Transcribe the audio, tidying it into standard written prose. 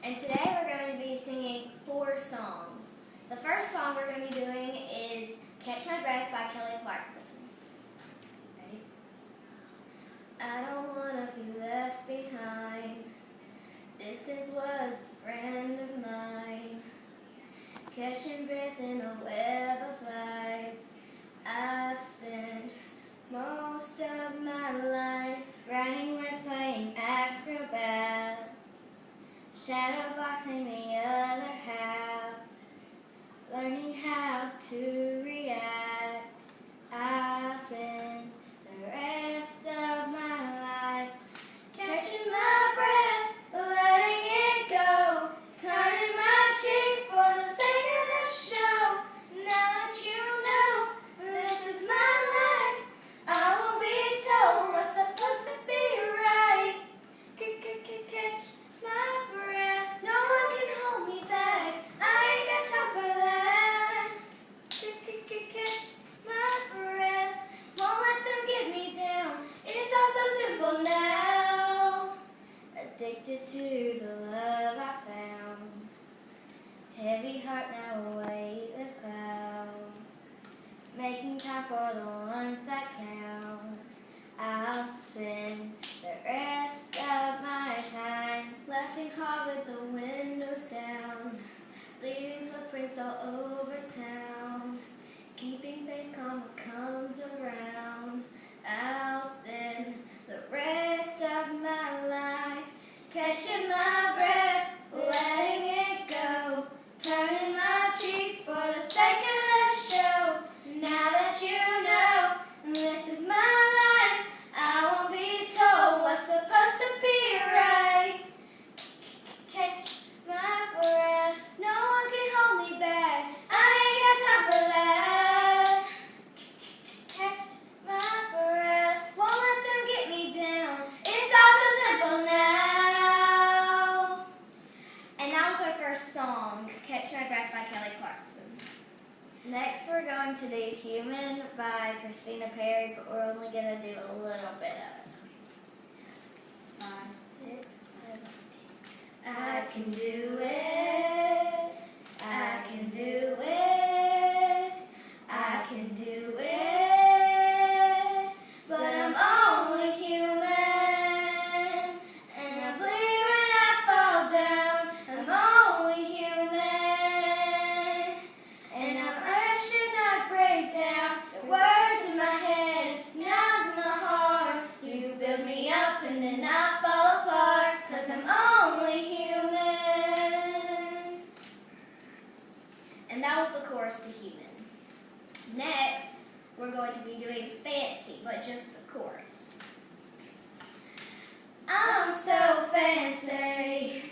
and today we're going to be singing 4 songs. The first song we're going to be doing is Catch My Breath by Kelly Clarkson. Ready? I don't want to be left behind. Distance was a friend of mine. Catching breath in a web of lies. I've spent most of my life running with playing acrobat, shadow boxing the other half, learning how to react. I'll spend the rest of my life catching my breath, letting it go, turning my cheek for the sake of the show. Now that you know this is my life, I won't be told what's supposed to be right. Catch my breath, no one can hold me back. I ain't got time for that. Catch my breath, won't let them get me down. It's all so simple now. Addicted to the love I found. Heavy heart now a weightless cloud. Making time for the ones that count. I'll spend the rest of my time laughing hard with the windows down, leaving footprints all over town, keeping faith calm what comes around. I'll spend the rest of my life catching my breath, letting it go, turning my cheek for the sake of the show. Now that you know this is my life, I won't be told what's supposed to be right. Catch my breath, no one can hold me back. I ain't got time for that. catch my breath, Won't let them get me down. It's all so simple now. And that was our first song, Catch My Breath by Kelly Clarkson. Next we're going to do Human by Christina Perri, but we're only going to do a little bit of it. 5, 6, 7, 8. I can do it. I can do it. I can do it. But I'm only human. And I bleed when I fall down. I'm only human. And I'm hurt, should not break down. The words in my head, nails in my heart. You build me up and then I fall apart. 'Cause I'm only human. And that was the chorus to Human. Next, we're going to be doing Fancy, but just the chorus. I'm so fancy.